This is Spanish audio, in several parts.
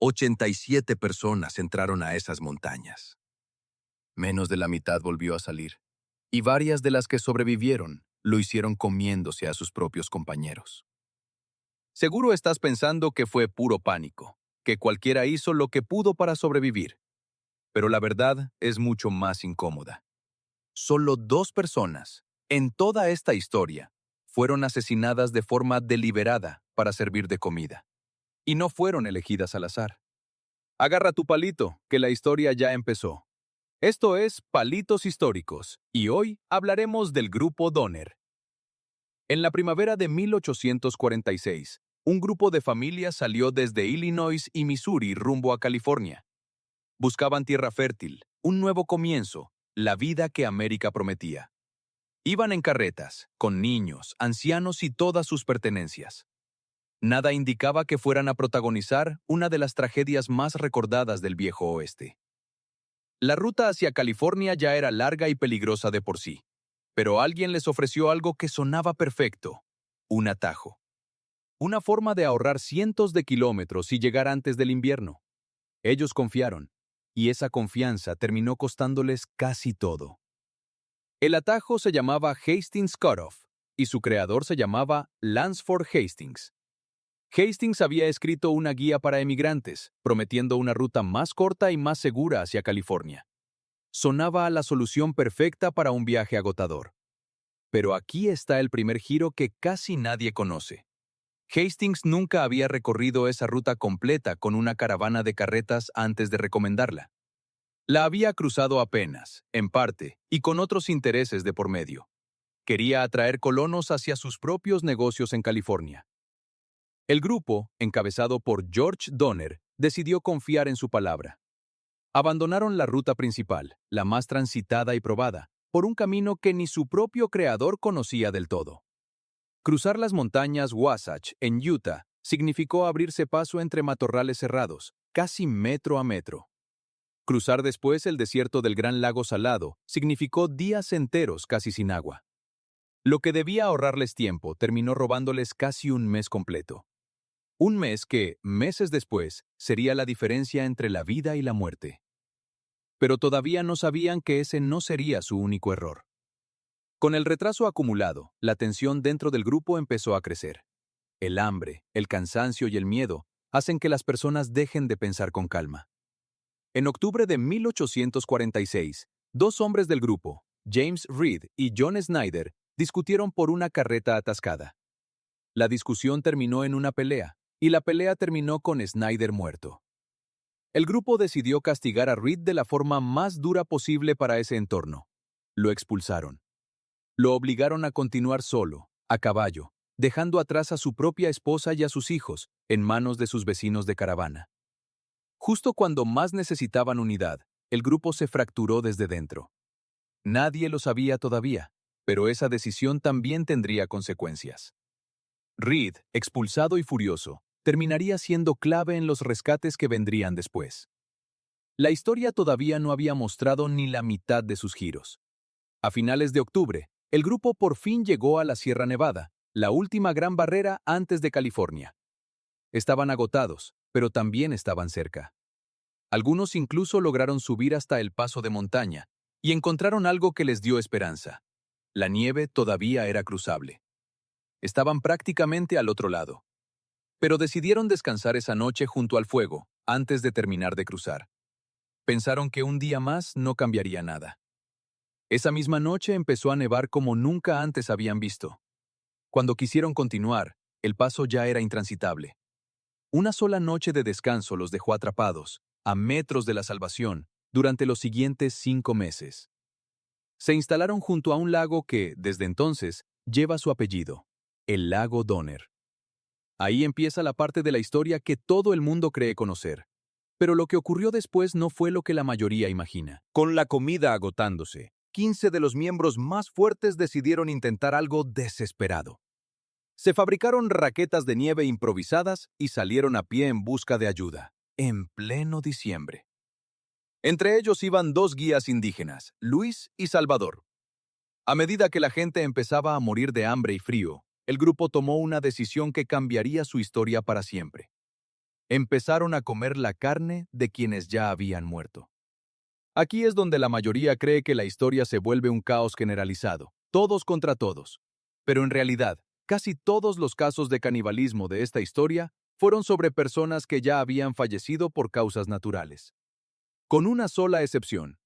87 personas entraron a esas montañas. Menos de la mitad volvió a salir, y varias de las que sobrevivieron lo hicieron comiéndose a sus propios compañeros. Seguro estás pensando que fue puro pánico, que cualquiera hizo lo que pudo para sobrevivir, pero la verdad es mucho más incómoda. Solo 2 personas, en toda esta historia, fueron asesinadas de forma deliberada para servir de comida, y no fueron elegidas al azar. Agarra tu palito, que la historia ya empezó. Esto es Palitos Históricos, y hoy hablaremos del Grupo Donner. En la primavera de 1846, un grupo de familias salió desde Illinois y Missouri rumbo a California. Buscaban tierra fértil, un nuevo comienzo, la vida que América prometía. Iban en carretas, con niños, ancianos y todas sus pertenencias. Nada indicaba que fueran a protagonizar una de las tragedias más recordadas del viejo oeste. La ruta hacia California ya era larga y peligrosa de por sí, pero alguien les ofreció algo que sonaba perfecto: un atajo. Una forma de ahorrar cientos de kilómetros y llegar antes del invierno. Ellos confiaron, y esa confianza terminó costándoles casi todo. El atajo se llamaba Hastings Cutoff, y su creador se llamaba Lansford Hastings. Hastings había escrito una guía para emigrantes, prometiendo una ruta más corta y más segura hacia California. Sonaba a la solución perfecta para un viaje agotador. Pero aquí está el primer giro que casi nadie conoce. Hastings nunca había recorrido esa ruta completa con una caravana de carretas antes de recomendarla. La había cruzado apenas, en parte, y con otros intereses de por medio. Quería atraer colonos hacia sus propios negocios en California. El grupo, encabezado por George Donner, decidió confiar en su palabra. Abandonaron la ruta principal, la más transitada y probada, por un camino que ni su propio creador conocía del todo. Cruzar las montañas Wasatch, en Utah, significó abrirse paso entre matorrales cerrados, casi metro a metro. Cruzar después el desierto del Gran Lago Salado significó días enteros casi sin agua. Lo que debía ahorrarles tiempo terminó robándoles casi un mes completo. Un mes que, meses después, sería la diferencia entre la vida y la muerte. Pero todavía no sabían que ese no sería su único error. Con el retraso acumulado, la tensión dentro del grupo empezó a crecer. El hambre, el cansancio y el miedo hacen que las personas dejen de pensar con calma. En octubre de 1846, 2 hombres del grupo, James Reed y John Snyder, discutieron por una carreta atascada. La discusión terminó en una pelea, y la pelea terminó con Snyder muerto. El grupo decidió castigar a Reed de la forma más dura posible para ese entorno. Lo expulsaron. Lo obligaron a continuar solo, a caballo, dejando atrás a su propia esposa y a sus hijos, en manos de sus vecinos de caravana. Justo cuando más necesitaban unidad, el grupo se fracturó desde dentro. Nadie lo sabía todavía, pero esa decisión también tendría consecuencias. Reed, expulsado y furioso, terminaría siendo clave en los rescates que vendrían después. La historia todavía no había mostrado ni la mitad de sus giros. A finales de octubre, el grupo por fin llegó a la Sierra Nevada, la última gran barrera antes de California. Estaban agotados, pero también estaban cerca. Algunos incluso lograron subir hasta el paso de montaña y encontraron algo que les dio esperanza. La nieve todavía era cruzable. Estaban prácticamente al otro lado. Pero decidieron descansar esa noche junto al fuego, antes de terminar de cruzar. Pensaron que un día más no cambiaría nada. Esa misma noche empezó a nevar como nunca antes habían visto. Cuando quisieron continuar, el paso ya era intransitable. Una sola noche de descanso los dejó atrapados, a metros de la salvación, durante los siguientes 5 meses. Se instalaron junto a un lago que, desde entonces, lleva su apellido, el lago Donner. Ahí empieza la parte de la historia que todo el mundo cree conocer. Pero lo que ocurrió después no fue lo que la mayoría imagina. Con la comida agotándose, 15 de los miembros más fuertes decidieron intentar algo desesperado. Se fabricaron raquetas de nieve improvisadas y salieron a pie en busca de ayuda, en pleno diciembre. Entre ellos iban 2 guías indígenas, Luis y Salvador. A medida que la gente empezaba a morir de hambre y frío, el grupo tomó una decisión que cambiaría su historia para siempre. empezaron a comer la carne de quienes ya habían muerto. Aquí es donde la mayoría cree que la historia se vuelve un caos generalizado, todos contra todos. Pero en realidad, casi todos los casos de canibalismo de esta historia fueron sobre personas que ya habían fallecido por causas naturales. Con una sola excepción.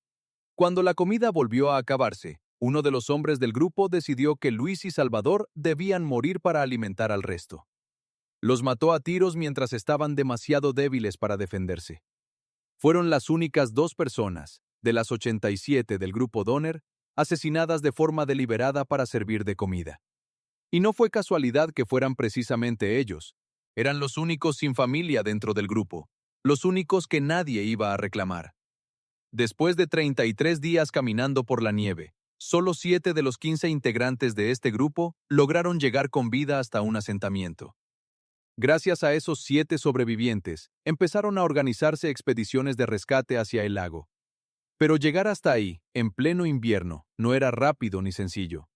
Cuando la comida volvió a acabarse, uno de los hombres del grupo decidió que Luis y Salvador debían morir para alimentar al resto. Los mató a tiros mientras estaban demasiado débiles para defenderse. Fueron las únicas 2 personas, de las 87 del grupo Donner, asesinadas de forma deliberada para servir de comida. Y no fue casualidad que fueran precisamente ellos. Eran los únicos sin familia dentro del grupo, los únicos que nadie iba a reclamar. Después de 33 días caminando por la nieve, solo 7 de los 15 integrantes de este grupo lograron llegar con vida hasta un asentamiento. Gracias a esos 7 sobrevivientes, empezaron a organizarse expediciones de rescate hacia el lago. Pero llegar hasta ahí, en pleno invierno, no era rápido ni sencillo.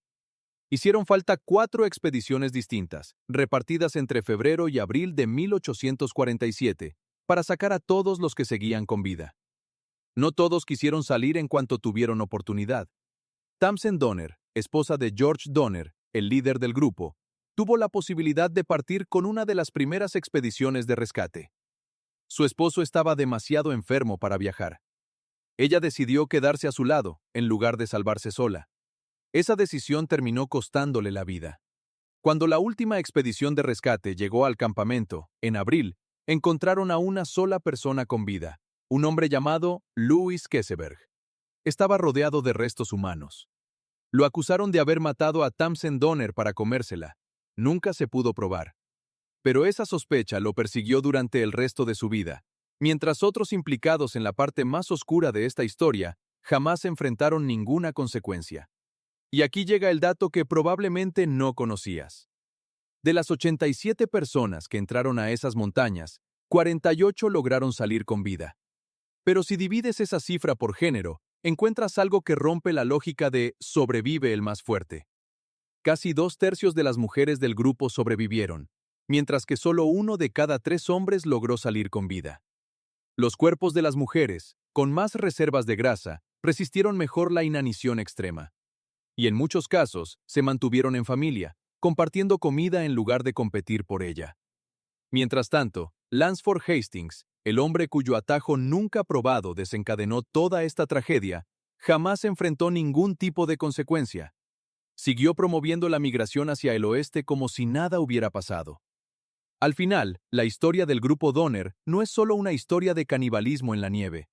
Hicieron falta 4 expediciones distintas, repartidas entre febrero y abril de 1847, para sacar a todos los que seguían con vida. No todos quisieron salir en cuanto tuvieron oportunidad. Tamsen Donner, esposa de George Donner, el líder del grupo, tuvo la posibilidad de partir con una de las primeras expediciones de rescate. Su esposo estaba demasiado enfermo para viajar. Ella decidió quedarse a su lado, en lugar de salvarse sola. Esa decisión terminó costándole la vida. Cuando la última expedición de rescate llegó al campamento, en abril, encontraron a una sola persona con vida, un hombre llamado Louis Keseberg. Estaba rodeado de restos humanos. Lo acusaron de haber matado a Tamsen Donner para comérsela. Nunca se pudo probar. Pero esa sospecha lo persiguió durante el resto de su vida, mientras otros implicados en la parte más oscura de esta historia jamás enfrentaron ninguna consecuencia. Y aquí llega el dato que probablemente no conocías. De las 87 personas que entraron a esas montañas, 48 lograron salir con vida. Pero si divides esa cifra por género, encuentras algo que rompe la lógica de sobrevive el más fuerte. Casi 2/3 de las mujeres del grupo sobrevivieron, mientras que solo 1 de cada 3 hombres logró salir con vida. Los cuerpos de las mujeres, con más reservas de grasa, resistieron mejor la inanición extrema. Y en muchos casos, se mantuvieron en familia, compartiendo comida en lugar de competir por ella. Mientras tanto, Lansford Hastings, el hombre cuyo atajo nunca probado desencadenó toda esta tragedia, jamás enfrentó ningún tipo de consecuencia. Siguió promoviendo la migración hacia el oeste como si nada hubiera pasado. Al final, la historia del grupo Donner no es solo una historia de canibalismo en la nieve.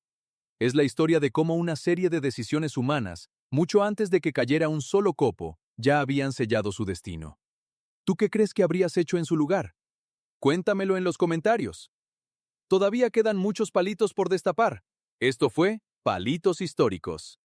Es la historia de cómo una serie de decisiones humanas, mucho antes de que cayera un solo copo, ya habían sellado su destino. ¿Tú qué crees que habrías hecho en su lugar? Cuéntamelo en los comentarios. Todavía quedan muchos palitos por destapar. Esto fue Palitos Históricos.